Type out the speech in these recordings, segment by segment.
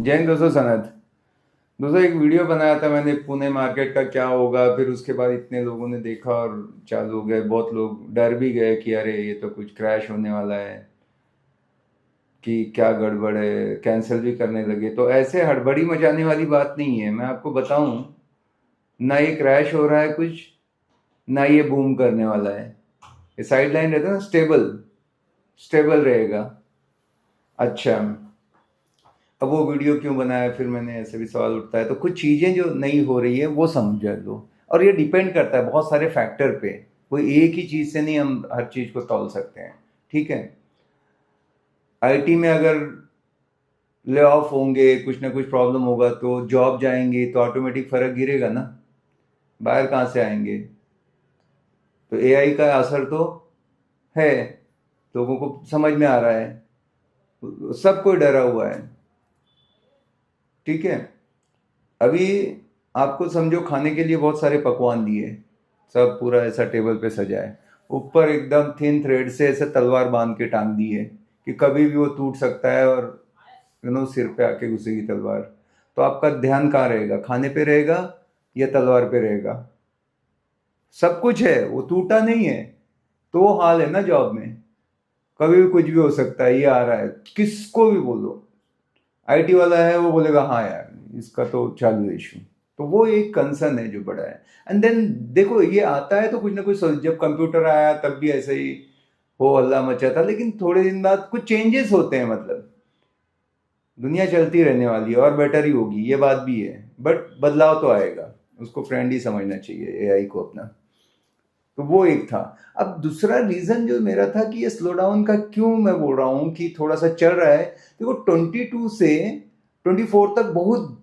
जैन दोस्तों सनत। दोस्तों एक वीडियो बनाया था मैंने पुणे मार्केट का क्या होगा, फिर उसके बाद इतने लोगों ने देखा और चालू हो गए। बहुत लोग डर भी गए कि अरे ये तो कुछ क्रैश होने वाला है, कि क्या गड़बड़ है, कैंसिल भी करने लगे। तो ऐसे हड़बड़ी मचाने वाली बात नहीं है। मैं आपको बताऊं, ना ये क्रैश हो रहा है कुछ, ना ये बूम करने वाला है। ये साइड लाइन रहता है ना, स्टेबल स्टेबल रहेगा। अच्छा, अब वो वीडियो क्यों बनाया, फिर मैंने ऐसे भी सवाल उठता है। तो कुछ चीज़ें जो नहीं हो रही है वो समझ लो। और ये डिपेंड करता है बहुत सारे फैक्टर पे। कोई एक ही चीज़ से नहीं हम हर चीज़ को तौल सकते हैं। ठीक है, आईटी में अगर ले ऑफ होंगे, कुछ ना कुछ प्रॉब्लम होगा तो जॉब जाएंगे, तो ऑटोमेटिक फर्क गिरेगा ना। बाहर कहाँ से आएंगे? तो एआई का असर तो है, लोगों को समझ में आ रहा है, सब कोई डरा हुआ है। ठीक है, अभी आपको समझो खाने के लिए बहुत सारे पकवान दिए, सब पूरा ऐसा टेबल पे सजा है, ऊपर एकदम थिन थ्रेड से ऐसे तलवार बांध के टांग दी है कि कभी भी वो टूट सकता है और सिर पे आके घुसेगी तलवार। तो आपका ध्यान कहाँ रहेगा, खाने पे रहेगा या तलवार पे रहेगा? सब कुछ है, वो टूटा नहीं है। तो वो हाल है ना जॉब में, कभी भी कुछ भी हो सकता है। ये आ रहा है, किसको भी बोलो, आईटी वाला है वो बोलेगा हाँ यार इसका तो चालू है इशू। तो वो एक कंसर्न है जो बड़ा है। एंड देन देखो, ये आता है तो कुछ ना कुछ जब कंप्यूटर आया तब भी ऐसे ही हो हल्ला मचा था, लेकिन थोड़े दिन बाद कुछ चेंजेस होते हैं। मतलब दुनिया चलती रहने वाली है और बेटर ही होगी, ये बात भी है। बट बदलाव तो आएगा, उसको फ्रेंड ही समझना चाहिए एआई को अपना। तो वो एक था। अब दूसरा रीजन जो मेरा था कि ये स्लो डाउन का क्यों मैं बोल रहा हूँ कि थोड़ा सा चल रहा है। देखो 22 से 24 तक बहुत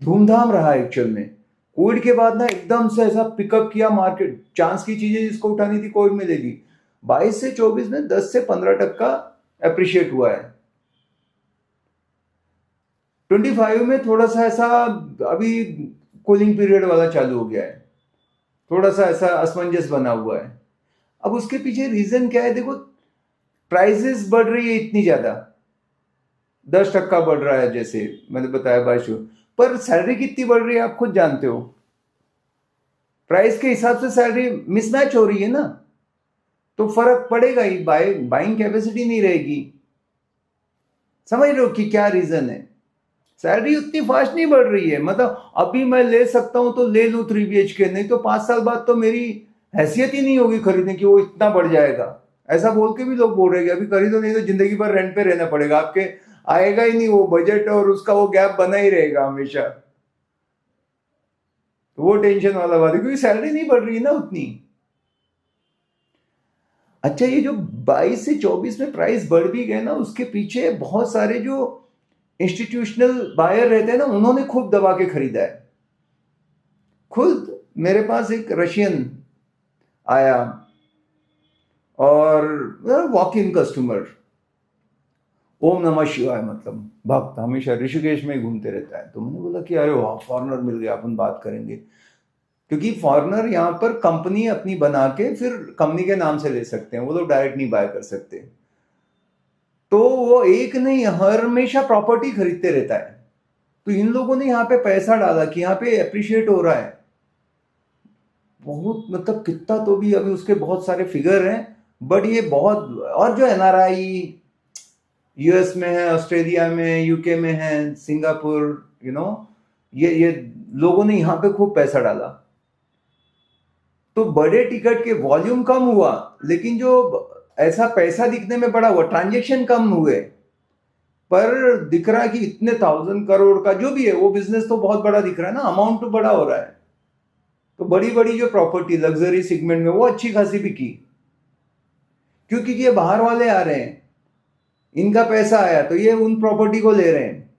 धूमधाम रहा एक्चुअल में। कोविड के बाद ना एकदम से ऐसा पिकअप किया मार्केट, चांस की चीजें जिसको उठानी थी कोविड में ले ली। 22 से 24 में 10 से 15% अप्रिशिएट हुआ है। 25 में थोड़ा सा ऐसा अभी कूलिंग पीरियड वाला चालू हो गया है, थोड़ा सा ऐसा असमंजस बना हुआ है। अब उसके पीछे रीजन क्या है? देखो, प्राइसेस बढ़ रही है इतनी ज्यादा, 10% बढ़ रहा है जैसे मैंने बताया 22, पर सैलरी कितनी बढ़ रही है आप खुद जानते हो। प्राइस के हिसाब से सैलरी मिसमैच हो रही है ना, तो फर्क पड़ेगा ही, बाइंग कैपेसिटी नहीं रहेगी। समझ रहे हो कि क्या रीजन है? सैलरी उतनी फास्ट नहीं बढ़ रही है। मतलब अभी मैं ले सकता हूं तो ले लूं 3 BHK, नहीं तो 5 साल बाद तो मेरी हैसियत ही नहीं होगी खरीदने की, वो इतना बढ़ जाएगा। ऐसा बोल के भी लोग बोल रहे हैं कि अभी खरीदो नहीं तो जिंदगी भर रेंट पे रहना पड़ेगा आपके, आएगा ही नहीं वो बजट, और उसका वो गैप बना ही रहेगा हमेशा। तो वो टेंशन वाला बात है, क्योंकि सैलरी नहीं बढ़ रही है ना उतनी। अच्छा, ये जो 22 से 24 में प्राइस बढ़ भी गए ना, उसके पीछे बहुत सारे जो इंस्टीट्यूशनल बायर रहते हैं ना, उन्होंने खूब दबा के खरीदा है। खुद मेरे पास एक रशियन आया, और वॉक इन कस्टमर, ओम नमः शिवाय मतलब भक्त, हमेशा ऋषिकेश में ही घूमते रहता है। तो मैंने बोला कि अरे वाह, फॉरनर मिल गया, अपन बात करेंगे। क्योंकि फॉरनर यहाँ पर कंपनी अपनी बना के फिर कंपनी के नाम से ले सकते हैं, वो लोग डायरेक्ट नहीं बाय कर सकते। तो वो एक नहीं, हर हमेशा प्रॉपर्टी खरीदते रहता है। तो इन लोगों ने यहाँ पे पैसा डाला कि यहाँ पे अप्रिशिएट हो रहा है बहुत, मतलब कितना, तो भी अभी उसके बहुत सारे फिगर हैं। बट ये बहुत, और जो एनआरआई यूएस में है, ऑस्ट्रेलिया में, यूके में है, सिंगापुर, यू नो ये लोगों ने यहाँ पे खूब पैसा डाला। तो बड़े टिकट के वॉल्यूम कम हुआ, लेकिन जो ऐसा पैसा दिखने में बड़ा हुआ, ट्रांजेक्शन कम हुए, पर दिख रहा है कि इतने 1000 करोड़ का जो भी है वो बिजनेस तो बहुत बड़ा दिख रहा है ना, अमाउंट तो बड़ा हो रहा है। तो बड़ी बड़ी जो प्रॉपर्टी लग्जरी सेगमेंट में वो अच्छी खासी बिकी, क्योंकि ये बाहर वाले आ रहे हैं, इनका पैसा आया तो ये उन प्रॉपर्टी को ले रहे हैं।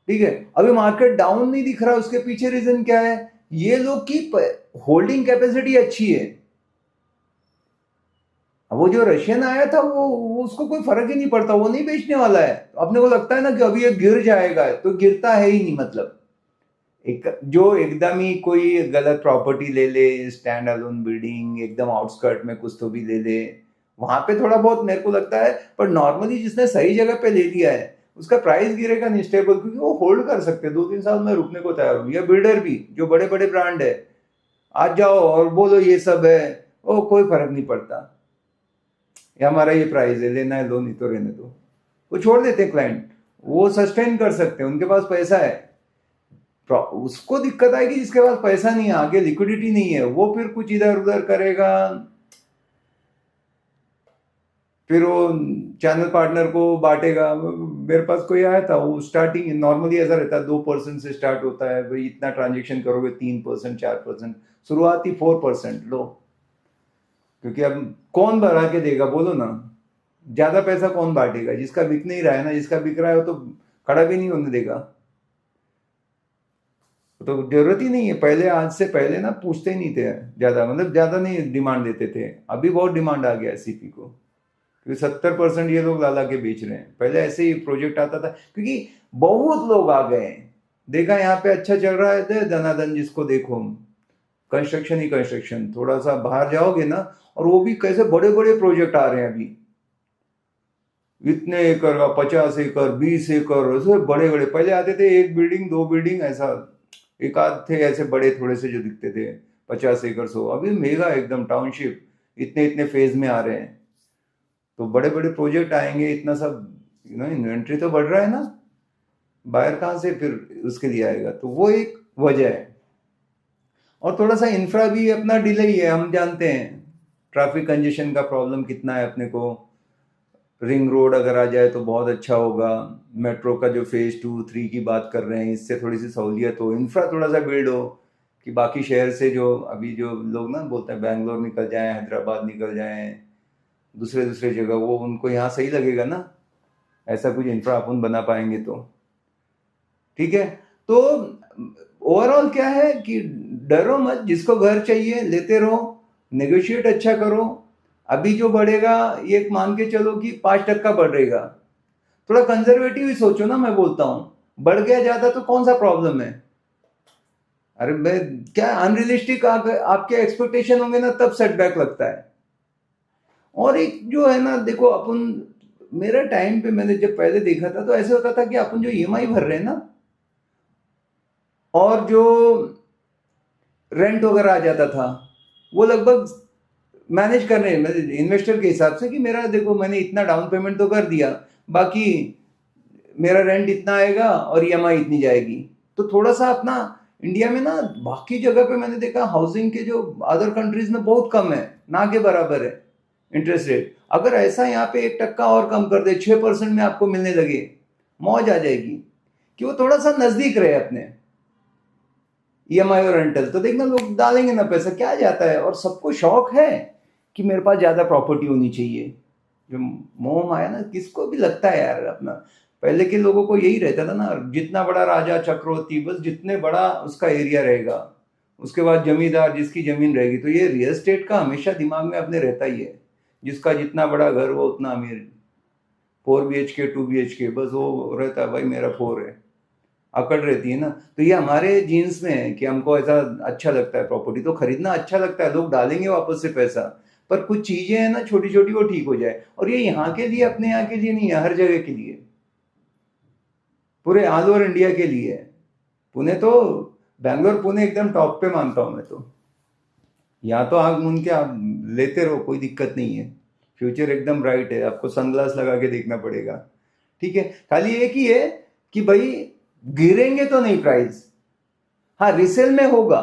ठीक है, अभी मार्केट डाउन नहीं दिख रहा, उसके पीछे रीजन क्या है? ये लोग की होल्डिंग कैपेसिटी अच्छी है। वो जो रशियन आया था वो उसको कोई फर्क ही नहीं पड़ता, वो नहीं बेचने वाला है। तो अपने को लगता है ना कि अभी ये गिर जाएगा, तो गिरता है ही नहीं। मतलब एक जो एकदम ही कोई गलत प्रॉपर्टी ले ले, स्टैंड अलोन बिल्डिंग एकदम आउटस्कर्ट में कुछ तो भी ले ले, वहां पे थोड़ा बहुत मेरे को लगता है। पर नॉर्मली जिसने सही जगह पे ले लिया है उसका प्राइस गिरेगा नहीं स्टेबल, क्योंकि वो होल्ड कर सकते हैं, 2-3 साल में रुकने को तैयार हूँ। या बिल्डर भी, जो बड़े बड़े ब्रांड है, आज जाओ और बोलो ये सब है, वो कोई फर्क नहीं पड़ता, ये हमारा ये प्राइस है, लेना है लो, नहीं तो रहने दो, वो छोड़ देते हैं क्लाइंट, वो सस्टेन कर सकते हैं, उनके पास पैसा है। उसको दिक्कत आएगी जिसके पास पैसा नहीं है, आगे लिक्विडिटी नहीं है, वो फिर कुछ इधर उधर करेगा, फिर वो चैनल पार्टनर को बांटेगा। मेरे पास कोई आया था, वो स्टार्टिंग नॉर्मली ऐसा रहता है 2% से स्टार्ट होता है, भाई इतना ट्रांजेक्शन करोगे 3% 4%, शुरुआती 4% लो, क्योंकि अब कौन बढ़ा के देगा बोलो ना, ज्यादा पैसा कौन बांटेगा, जिसका बिक नहीं रहा है ना, जिसका बिक रहा है वो तो खड़ा भी नहीं होने देगा, तो जरूरत ही नहीं है। पहले, आज से पहले ना पूछते ही नहीं थे ज्यादा, मतलब ज्यादा नहीं डिमांड देते थे, अभी बहुत डिमांड आ गया है सीपी को, क्योंकि 70% ये लोग लाला के बेच रहे हैं। पहले ऐसे ही प्रोजेक्ट आता था, क्योंकि बहुत लोग आ गए, देखा यहाँ पे अच्छा चल रहा है, धनाधन जिसको देखो, कंस्ट्रक्शन ही कंस्ट्रक्शन। थोड़ा सा बाहर जाओगे ना, और वो भी कैसे बड़े बड़े प्रोजेक्ट आ रहे हैं अभी, इतने एकड़ का, 50 एकड़ 20 एकड़, ऐसे बड़े बड़े। पहले आते थे 1 बिल्डिंग 2 बिल्डिंग ऐसा, एक आध थे ऐसे बड़े थोड़े से जो दिखते थे 50 एकड़ 100, अभी मेगा एकदम टाउनशिप, इतने इतने फेज में आ रहे हैं, तो बड़े बड़े प्रोजेक्ट आएंगे, इतना सब इन्वेंट्री तो बढ़ रहा है ना, बाहर कहाँ से फिर उसके लिए आएगा, तो वो एक वजह है। और थोड़ा सा इंफ्रा भी अपना डिले ही है, हम जानते हैं ट्रैफिक कंजेशन का प्रॉब्लम कितना है अपने को। रिंग रोड अगर आ जाए तो बहुत अच्छा होगा, मेट्रो का जो फेज 2-3 की बात कर रहे हैं, इससे थोड़ी सी सहूलियत हो, इंफ्रा थोड़ा सा बिल्ड हो, कि बाकी शहर से जो अभी जो लोग ना बोलते हैं बैंगलोर निकल जाएं, हैदराबाद निकल जाएं, दूसरे दूसरे जगह, वो उनको यहाँ सही लगेगा ना, ऐसा कुछ इंफ्रा अपन बना पाएंगे तो ठीक है। तो ओवरऑल क्या है कि डरो मत, जिसको घर चाहिए लेते रहो, नेगोशिएट अच्छा करो। अभी जो बढ़ेगा ये मान के चलो कि 5% बढ़ेगा, थोड़ा कंजर्वेटिव ही सोचो ना, मैं बोलता हूं बढ़ गया ज्यादा तो कौन सा प्रॉब्लम है, अरे मैं क्या अनरियलिस्टिक आपके एक्सपेक्टेशन होंगे ना, तब सेटबैक लगता है। और एक जो है ना, देखो अपन, मेरा टाइम पे मैंने जब पहले देखा था तो ऐसे होता था कि अपन जो ईएमआई भर रहे हैं ना, और जो रेंट वगैरह आ जाता था, वो लगभग मैनेज करने इन्वेस्टर के हिसाब से, कि मेरा देखो मैंने इतना डाउन पेमेंट तो कर दिया, बाकी मेरा रेंट इतना आएगा और ईएमआई इतनी जाएगी। तो थोड़ा सा अपना इंडिया में ना, बाकी जगह पे मैंने देखा हाउसिंग के जो अदर कंट्रीज में बहुत कम है, ना के बराबर है इंटरेस्ट रेट। अगर ऐसा यहाँ पे 1% और कम कर दे, 6% में आपको मिलने लगे, मौज आ जाएगी, कि वो थोड़ा सा नजदीक रहे अपने ईएमआई और रेंटल, तो देखना लोग डालेंगे ना पैसा, क्या जाता है। और सबको शौक है कि मेरे पास ज्यादा प्रॉपर्टी होनी चाहिए, जो मोह माया ना, किसको भी लगता है यार अपना, पहले के लोगों को यही रहता था ना, जितना बड़ा राजा चक्रवर्ती, बस जितने बड़ा उसका एरिया रहेगा, उसके बाद जमींदार जिसकी जमीन रहेगी। तो ये रियल एस्टेट का हमेशा दिमाग में अपने रहता ही है, जिसका जितना बड़ा घर वो उतना अमीर, 4 BHK 2 BHK, बस वो रहता है भाई मेरा 4 है, अकड़ रहती है ना। तो ये हमारे जीन्स में है कि हमको ऐसा अच्छा लगता है, प्रॉपर्टी तो खरीदना अच्छा लगता है, लोग डालेंगे वापस से पैसा, पर कुछ चीजें हैं ना छोटी छोटी, वो ठीक हो जाए। और ये यहाँ के लिए, अपने यहाँ के लिए नहीं है, हर जगह के लिए, पूरे ऑल ओवर इंडिया के लिए है। पुणे तो, बैंगलोर पुणे एकदम टॉप पे मानता हूँ मैं तो, यहाँ तो आग मूंद के आप लेते रहो, कोई दिक्कत नहीं है, फ्यूचर एकदम ब्राइट है, आपको सनग्लास लगा के देखना पड़ेगा, ठीक है। खाली एक ही है कि भाई गिरेंगे तो नहीं प्राइस, हाँ रिसेल में होगा,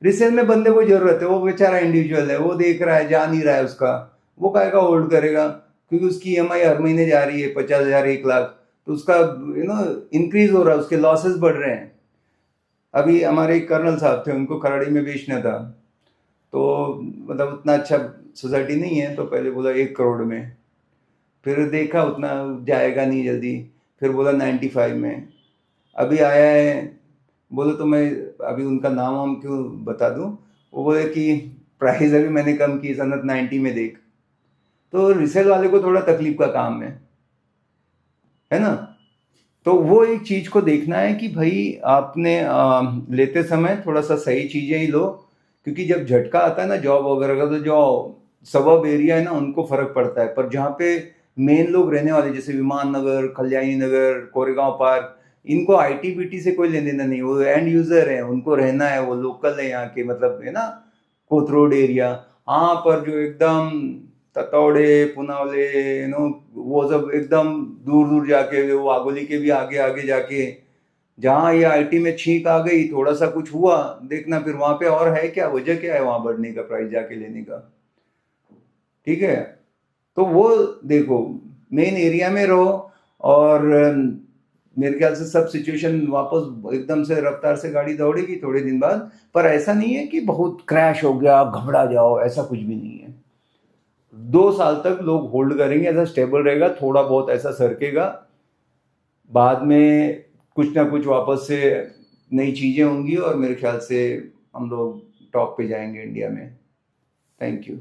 रिसेल में बंदे को जरूरत है, वो बेचारा इंडिविजुअल है, वो देख रहा है, जा नहीं रहा है उसका, वो काहेगा होल्ड करेगा, क्योंकि उसकी ईएमआई हर महीने जा रही है 50,000 1 लाख, तो उसका इंक्रीज हो रहा है, उसके लॉसेस बढ़ रहे हैं। अभी हमारे एक कर्नल साहब थे, उनको खराड़ी में बेचना था, तो मतलब उतना अच्छा सोसाइटी नहीं है, तो पहले बोला 1 करोड़ में, फिर देखा उतना जाएगा नहीं जल्दी, फिर बोला 95 में, अभी आया है, बोले तो मैं अभी उनका नाम हम क्यों बता दूं, वो बोले कि प्राइस अभी मैंने कम की, सनत 90 में देख। तो रिसेल वाले को थोड़ा तकलीफ का काम है ना। तो वो एक चीज को देखना है कि भाई आपने लेते समय थोड़ा सा सही चीजें ही लो, क्योंकि जब झटका आता है ना जॉब वगैरह का, तो जो सबब एरिया है ना उनको फर्क पड़ता है, पर जहाँ पे मेन लोग रहने वाले जैसे विमान नगर, कल्याणी नगर, कोरेगांव पार्क, इनको आईटी बीटी से कोई लेने देना नहीं, वो एंड यूजर है, उनको रहना है, वो लोकल है यहाँ के, मतलब है ना, कोथरोड एरिया। हाँ, पर जो एकदम ततौड़े, पुनावले, वो सब एकदम दूर दूर जाके, वो वागोली के भी आगे आगे जाके, जहाँ ये आईटी में छींक आ गई, थोड़ा सा कुछ हुआ, देखना फिर वहां पे और है क्या, वजह क्या है वहां बढ़ने का, प्राइस जाके लेने का। ठीक है, तो वो देखो, मेन एरिया में रहो, और मेरे ख्याल से सब सिचुएशन वापस एकदम से रफ्तार से गाड़ी दौड़ेगी थोड़े दिन बाद। पर ऐसा नहीं है कि बहुत क्रैश हो गया घबरा जाओ, ऐसा कुछ भी नहीं है। 2 साल तक लोग होल्ड करेंगे, ऐसा स्टेबल रहेगा, थोड़ा बहुत ऐसा सरकेगा, बाद में कुछ ना कुछ वापस से नई चीजें होंगी, और मेरे ख्याल से हम लोग टॉप पे जाएंगे इंडिया में। Thank you.